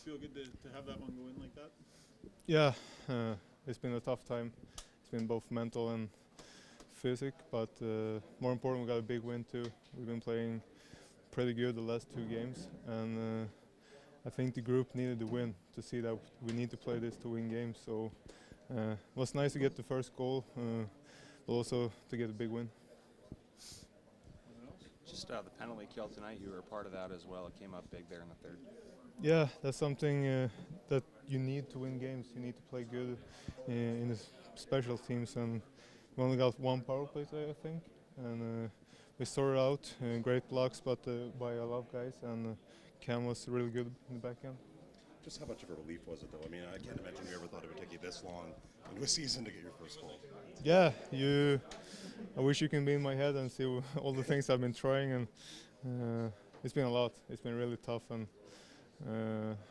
feel good to have that one go in like that? Yeah, it's been a tough time. It's been both mental and physical, but more important, we got a big win too. We've been playing pretty good the last 2 games, and I think the group needed the win to see that we need to play this to win games. So it was nice to get the first goal, but also to get a big win. Just the penalty kill tonight, you were a part of that as well. It came up big there in the third. Yeah, that's something that you need to win games. You need to play good in the special teams, and we only got 1 power play today, I think, and we sorted out great blocks, but by a lot of guys, and Cam was really good in the back end. Just how much of a relief was it, though? I mean, I can't imagine you ever thought it would take you this long into a season to get your first goal. Yeah, I wish you can be in my head and see all the things I've been trying, and it's been a lot. It's been really tough, and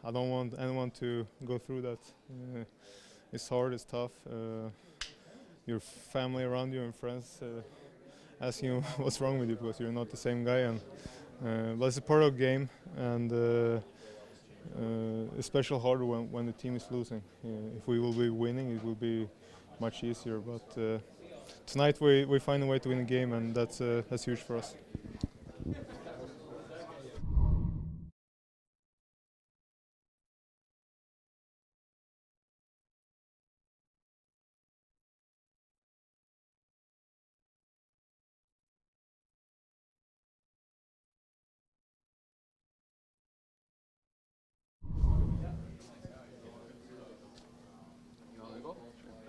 I don't want anyone to go through that. It's hard, it's tough. Your family around you and friends asking you what's wrong with you because you're not the same guy, and but it's a part of the game, and especially harder when the team is losing. If we will be winning, it will be much easier. But tonight we find a way to win the game, and that's huge for us.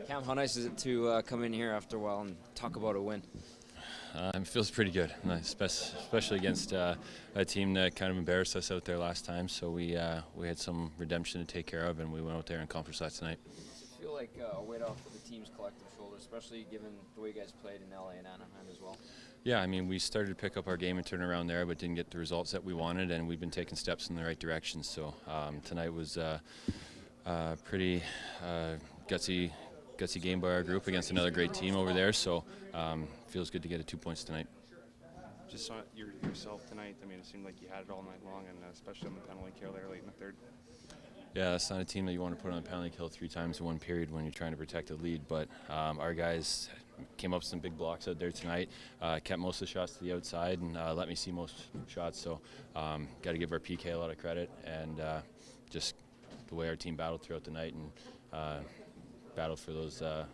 Cam, how nice is it to come in here after a while and talk about a win? It feels pretty good, especially against a team that kind of embarrassed us out there last time. So we had some redemption to take care of, and we went out there and accomplished that tonight. Does it feel like a weight off the team's collective shoulders, especially given the way you guys played in LA and Anaheim as well? Yeah, I mean, we started to pick up our game and turn around there, but didn't get the results that we wanted, and we've been taking steps in the right direction. So tonight was pretty gutsy game by our group against another great team over there. So feels good to get 2 points tonight. Just saw yourself tonight. I mean, it seemed like you had it all night long, and especially on the penalty kill there late in the third. Yeah, that's not a team that you want to put on a penalty kill 3 times in one period when you're trying to protect a lead. But our guys came up with some big blocks out there tonight, kept most of the shots to the outside, and let me see most shots. So got to give our PK a lot of credit, and just the way our team battled throughout the night and battled for those the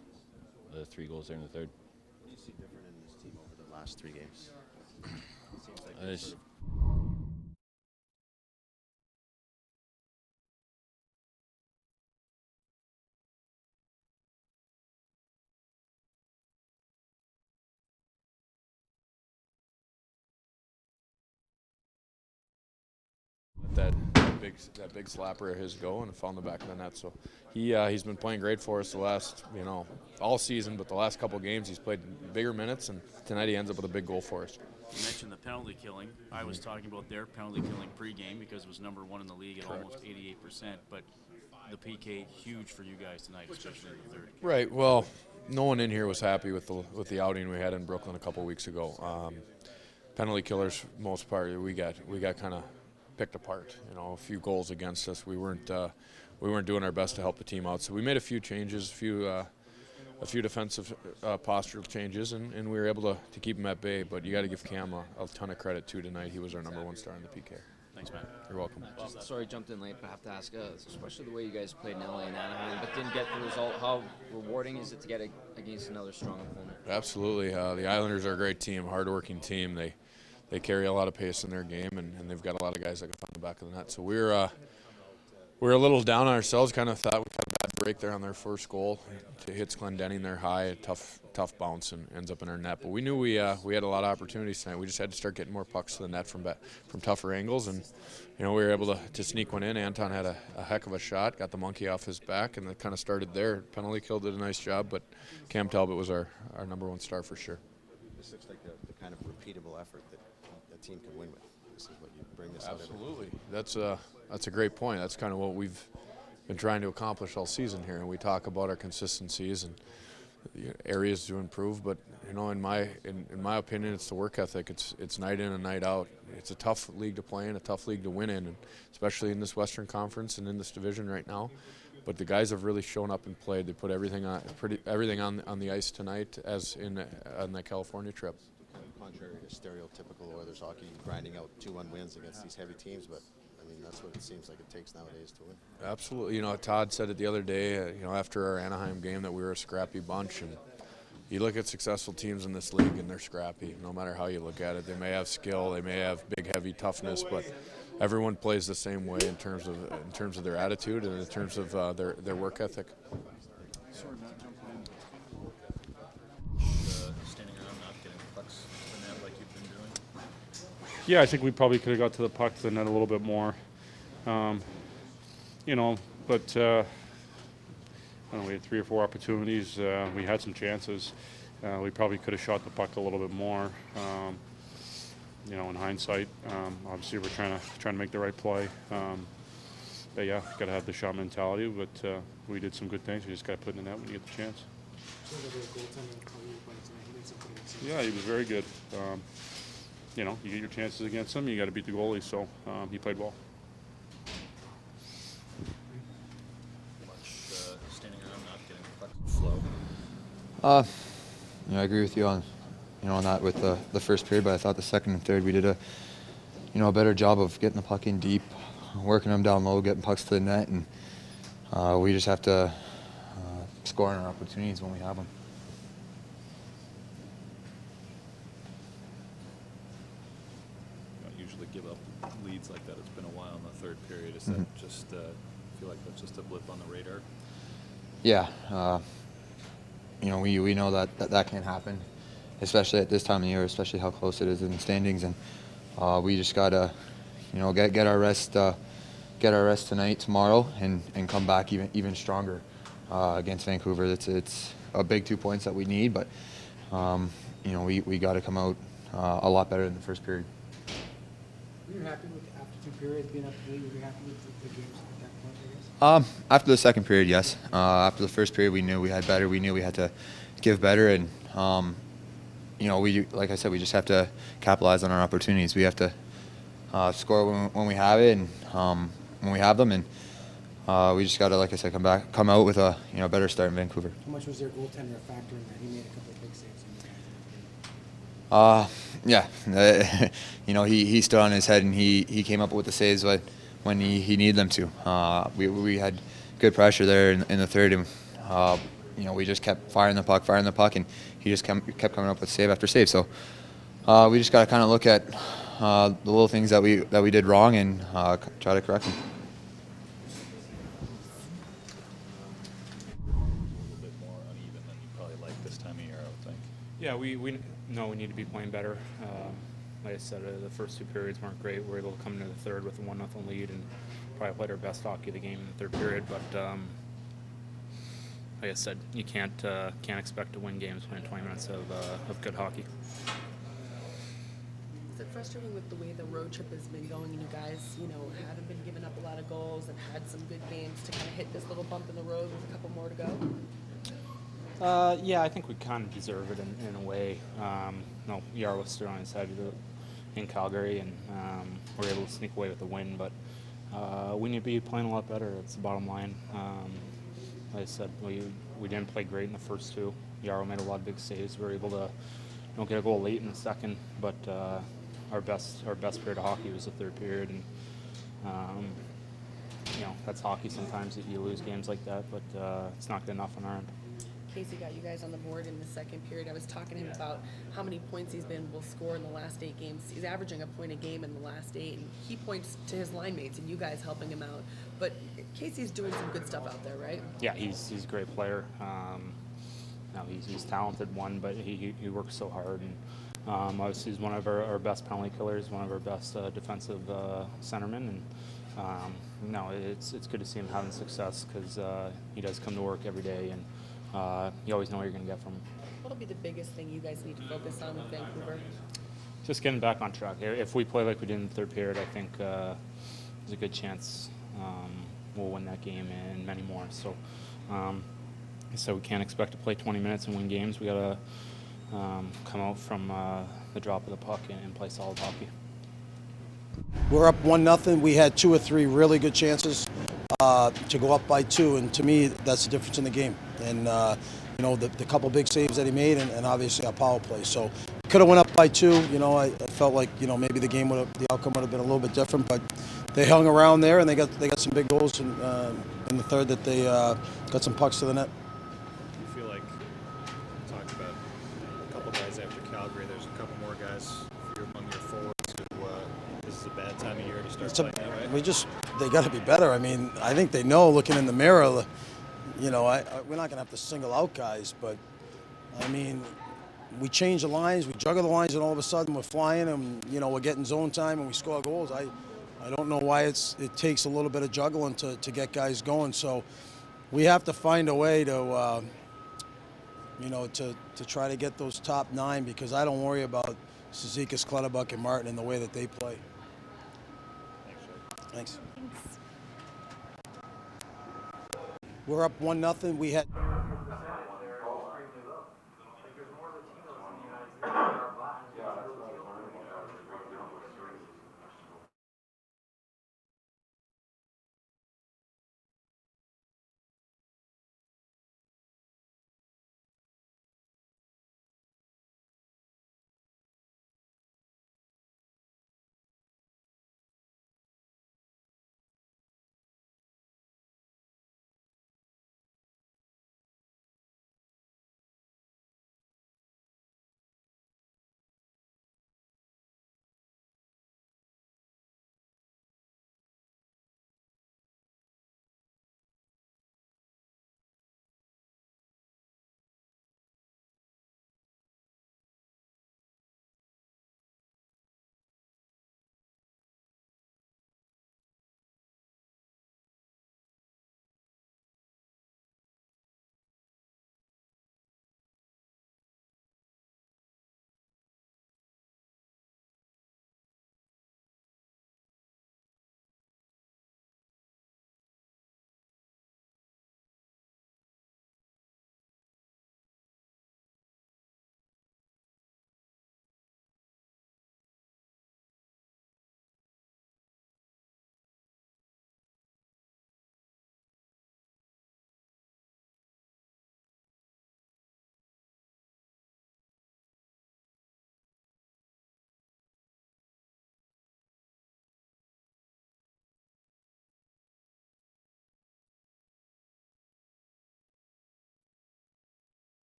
3 goals there in the third. What do you see different in this team over the last 3 games? It seems like that big slapper of his go and found the back of the net. So he's been playing great for us the last all season, but the last couple games he's played bigger minutes, and tonight he ends up with a big goal for us. You mentioned the penalty killing. I was talking about their penalty killing pregame because it was number 1 in the league at almost 88%. But the PK huge for you guys tonight, especially in the third. Right. Well, no one in here was happy with the outing we had in Brooklyn a couple weeks ago. Penalty killers, most part, we got kind of picked apart. A few goals against us. We weren't doing our best to help the team out. So we made a few changes, a few defensive postural changes, and we were able to keep them at bay. But you got to give Cam a ton of credit too tonight. He was our number 1 star in the PK. Thanks, man. You're welcome. Sorry, jumped in late, but I have to ask, especially the way you guys played in LA and Anaheim, but didn't get the result. How rewarding is it to get against another strong opponent? Absolutely. The Islanders are a great team, hardworking team. They carry a lot of pace in their game, and they've got a lot of guys that can find the back of the net. So we're a little down on ourselves. Kind of thought we had a bad break there on their first goal. It hits Glendening there high, a tough bounce, and ends up in our net. But we knew we had a lot of opportunities tonight. We just had to start getting more pucks to the net from tougher angles, and we were able to sneak one in. Anton had a heck of a shot, got the monkey off his back, and it kind of started there. Penalty kill did a nice job, but Cam Talbot was our number 1 star for sure. This looks like the kind of repeatable effort that a team can win with. This is what you bring this out. Absolutely. That's a great point. That's kind of what we've been trying to accomplish all season here, and we talk about our consistencies, and areas to improve, but you know, in my opinion, it's the work ethic. It's night in and night out. It's a tough league to play in, a tough league to win in, and especially in this Western Conference and in this division right now. But the guys have really shown up and played. They put everything on the ice tonight, as on the California trip. Contrary to stereotypical Oilers hockey, grinding out 2-1 wins against these heavy teams, but I mean that's what it seems like it takes nowadays to win. Absolutely. You know, Todd said it the other day. You know, after our Anaheim game, that we were a scrappy bunch, and you look at successful teams in this league, and they're scrappy. No matter how you look at it, they may have skill, they may have big, heavy toughness, but everyone plays the same way in terms of their attitude and in terms of their work ethic. Sorry, Matt, jumping in. Standing around not getting pucks to the net like you've been doing. Yeah, I think we probably could have got to the puck to the net a little bit more. You know, but I don't know, we had 3 or 4 opportunities. We had some chances. We probably could have shot the puck a little bit more. You know, in hindsight, obviously we're trying to make the right play. But yeah, got to have the shot mentality. But we did some good things. We just got to put in the net when you get the chance. Yeah, he was very good. You know, you get your chances against him, you got to beat the goalie. So he played well. Standing around not getting pucks flow. You know, I agree with you on, you know, on that with the first period, but I thought the second and third we did a better job of getting the puck in deep, working them down low, getting pucks to the net, and we just have to score on our opportunities when we have them. You don't usually give up leads like that. It's been a while in the third period. Is that just feel like that's just a blip on the radar? Yeah, you know, we know that can't happen, especially at this time of year, especially how close it is in the standings, and we just gotta, you know, get our rest tonight, tomorrow, and come back even stronger against Vancouver. It's a big 2 points that we need, but you know, we got to come out a lot better than the first period. Were you happy with after 2 periods being up to date? Were you happy with the games at that point, I guess? After the second period, yes. After the first period, we knew we had better. We knew we had to give better, and you know, like I said, we just have to capitalize on our opportunities. We have to score when we have it, and when we have them, and we just got to, like I said, come out with a better start in Vancouver. How much was their goaltender a factor in that? He made a couple of big saves. Yeah, you know, he stood on his head, and he came up with the saves when he needed them to. We had good pressure there in the third, and you know, we just kept firing the puck, and he just kept coming up with save after save. So we just got to kind of look at the little things that we did wrong and try to correct them. A little bit more uneven than you probably like this time of year, I would think. Yeah, we know we need to be playing better. Like I said, the first 2 periods weren't great. We were able to come into the third with a 1-0 lead and probably played our best hockey of the game in the third period. But like I said, you can't expect to win games playing 20 minutes of good hockey. Is it frustrating with the way the road trip has been going, and you guys, you know, haven't been giving up a lot of goals and had some good games to kind of hit this little bump in the road with a couple more to go? Yeah, I think we kind of deserve it in a way. No, Jarl was still on his head in Calgary, and we were able to sneak away with the win, but we need to be playing a lot better. That's the bottom line. Like I said, we didn't play great in the first 2. Jarl made a lot of big saves. We were able to get a goal late in the second, but our best period of hockey was the third period, and you know, that's hockey. Sometimes you lose games like that, but it's not good enough on our end. Casey got you guys on the board in the second period. I was talking to him about how many points he's been able to score in the last 8 games. He's averaging a point a game in the last 8, and he points to his line mates and you guys helping him out. But Casey's doing some good stuff out there, right? Yeah, he's a great player. No, he's talented, but he works so hard, and obviously he's one of our best penalty killers, one of our best defensive centermen, and no, it's good to see him having success, because he does come to work every day, and you always know what you're going to get from him. What'll be the biggest thing you guys need to focus on with Vancouver? Just getting back on track. If we play like we did in the third period, I think there's a good chance we'll win that game and many more. So So we can't expect to play 20 minutes and win games. We got to come out from the drop of the puck and play solid hockey. We're up 1-0. We had 2 or 3 really good chances to go up by 2, and to me, that's the difference in the game. And you know, the couple big saves that he made, and obviously our power play. So could have went up by 2. You know, I felt like, you know, maybe the outcome would have been a little bit different, but they hung around there, and they got some big goals in the third that they got some pucks to the net. You feel like you talked about a couple guys after Calgary. There's a couple more guys among your forwards who this is a bad time of year to start playing that way. They got to be better. I mean, I think they know, looking in the mirror. You know, we're not going to have to single out guys, but I mean, we change the lines, we juggle the lines, and all of a sudden we're flying, and you know, we're getting zone time and we score goals. I don't know why it takes a little bit of juggling to get guys going. So we have to find a way to you know, to try to get those top 9, because I don't worry about Cizikas, Clutterbuck, and Martin and the way that they play. Thanks. We're up 1-0. We had.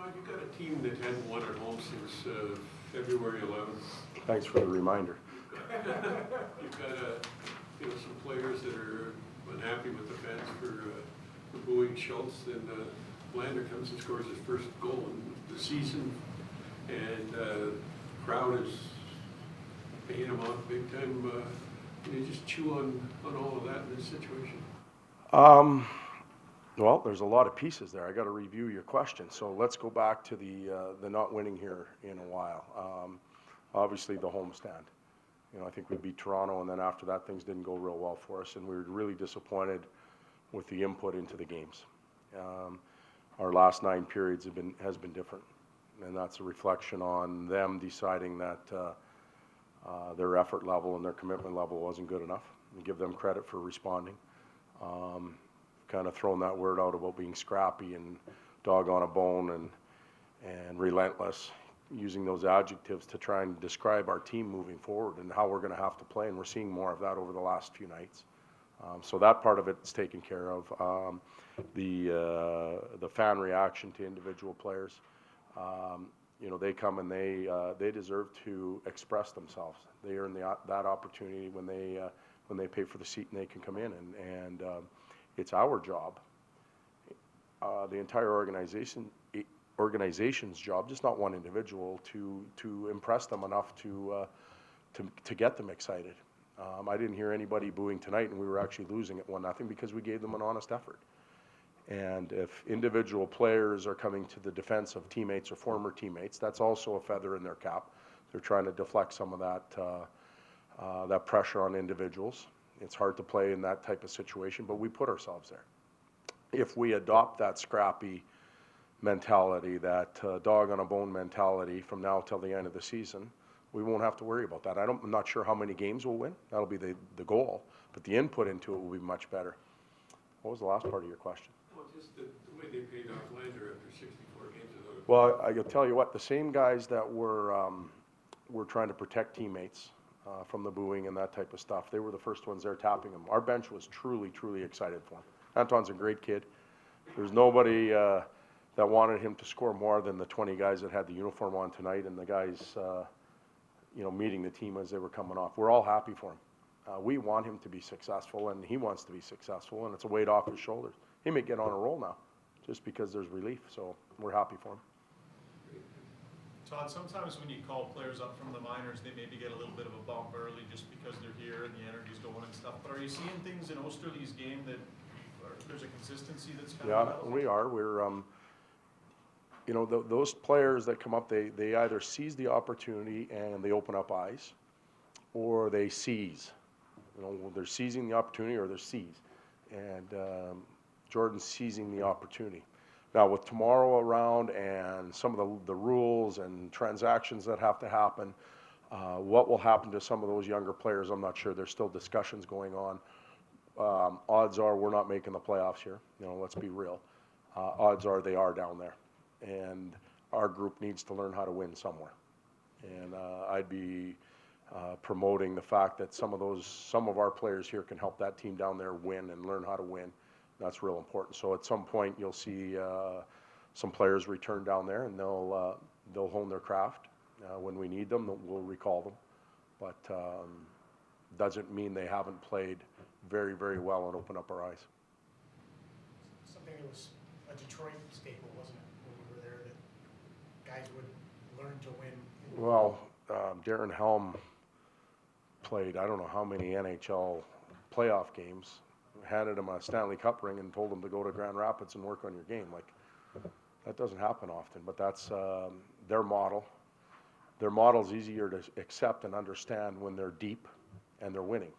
Todd, you've got a team that hadn't won at home since February 11th. Thanks for the reminder. You've got some players that are unhappy with the fans for booing Schultz, and Lander comes and scores his first goal in the season, and crowd is paying him off big time. Can you just chew on all of that in this situation? Well, there's a lot of pieces there. I got to review your question. So let's go back to the not winning here in a while. Obviously, the homestand. I think we beat Toronto, and then after that, things didn't go real well for us, and we were really disappointed with the input into the games. Our last 9 periods has been different, and that's a reflection on them deciding that their effort level and their commitment level wasn't good enough. And give them credit for responding. Kind of thrown that word out about being scrappy and dog on a bone and relentless, using those adjectives to try and describe our team moving forward and how we're going to have to play, and we're seeing more of that over the last few nights. So that part of it's taken care of. The fan reaction to individual players, they come and they deserve to express themselves. They earn that opportunity when they pay for the seat and they can come in, and it's our job, the entire organization's job, just not one individual, to impress them enough to get them excited. I didn't hear anybody booing tonight, and we were actually losing at 1-0 because we gave them an honest effort. And if individual players are coming to the defense of teammates or former teammates, that's also a feather in their cap. They're trying to deflect some of that pressure on individuals. It's hard to play in that type of situation, but we put ourselves there. If we adopt that scrappy mentality, that dog on a bone mentality from now till the end of the season, we won't have to worry about that. I'm not sure how many games we'll win. That'll be the goal, but the input into it will be much better. What was the last part of your question? Well, just the way they paid off Lander after 64 games without a Well, I can tell you what, the same guys that were trying to protect teammates from the booing and that type of stuff, they were the first ones there tapping him. Our bench was truly, truly excited for him. Anton's a great kid. There's nobody that wanted him to score more than the 20 guys that had the uniform on tonight and the guys, meeting the team as they were coming off. We're all happy for him. We want him to be successful, and he wants to be successful, and it's a weight off his shoulders. He may get on a roll now just because there's relief, so we're happy for him. Todd, sometimes when you call players up from the minors, they maybe get a little bit of a bump early just because they're here and the energy's going and stuff. But are you seeing things in Osterley's game that there's a consistency that's kind of developed? We are. We're, those players that come up, they either seize the opportunity and they open up eyes, or they seize. They're seizing the opportunity or they're seized. And Jordan's seizing the opportunity. Now, with tomorrow around and some of the rules and transactions that have to happen, what will happen to some of those younger players, I'm not sure. There's still discussions going on. Odds are we're not making the playoffs here. Let's be real. Odds are they are down there. And our group needs to learn how to win somewhere. And I'd be promoting the fact that some of our players here can help that team down there win and learn how to win. That's real important. So at some point you'll see some players return down there, and they'll hone their craft. When we need them, we'll recall them. But doesn't mean they haven't played very, very well and opened up our eyes. Something that was a Detroit staple, wasn't it, when we were there, that guys would learn to win? Well, Darren Helm played I don't know how many NHL playoff games, handed him a Stanley Cup ring and told him to go to Grand Rapids and work on your game. That doesn't happen often, but that's their model. Their model's easier to accept and understand when they're deep and they're winning.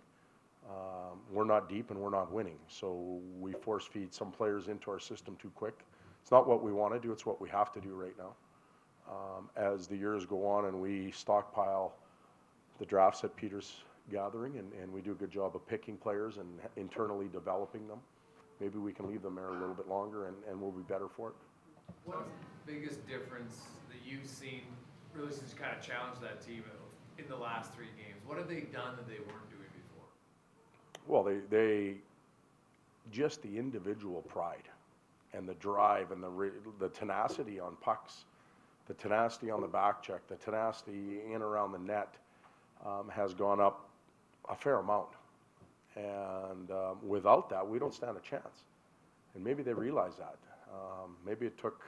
We're not deep and we're not winning, so we force feed some players into our system too quick. It's not what we want to do, it's what we have to do right now. As the years go on and we stockpile the drafts at Peter's gathering, and we do a good job of picking players and internally developing them, maybe we can leave them there a little bit longer and we'll be better for it. What's the biggest difference that you've seen really since you kind of challenged that team in the last 3 games? What have they done that they weren't doing before? Well, they just the individual pride. and the drive and the tenacity on pucks, the tenacity on the back check, the tenacity in around the net has gone up a fair amount. And without that, we don't stand a chance. And maybe they realize that. Maybe it took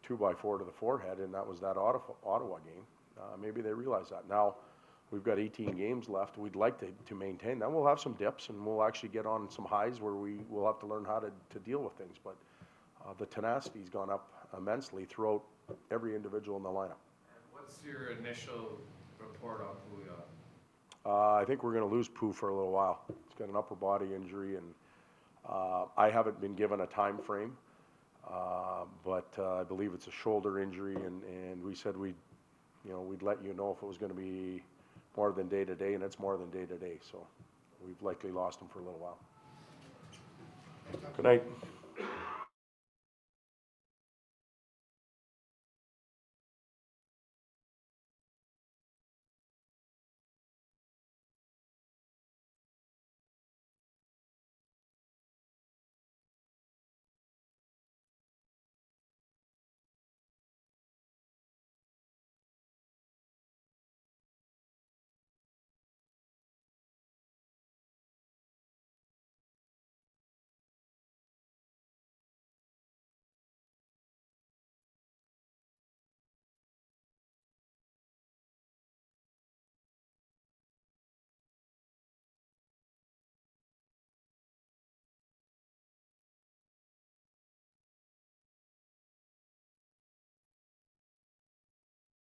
2x4 to the forehead, and that was that Ottawa game. Maybe they realize that. Now, we've got 18 games left. We'd like to maintain that. We'll have some dips, and we'll actually get on some highs where we will have to learn how to deal with things. But the tenacity's gone up immensely throughout every individual in the lineup. What's your initial report on Pouliot? I think we're going to lose Pooh for a little while. He's got an upper body injury, and I haven't been given a time frame, but I believe it's a shoulder injury, and we said we'd let you know if it was going to be more than day to day, and it's more than day to day. So we've likely lost him for a little while. Good night.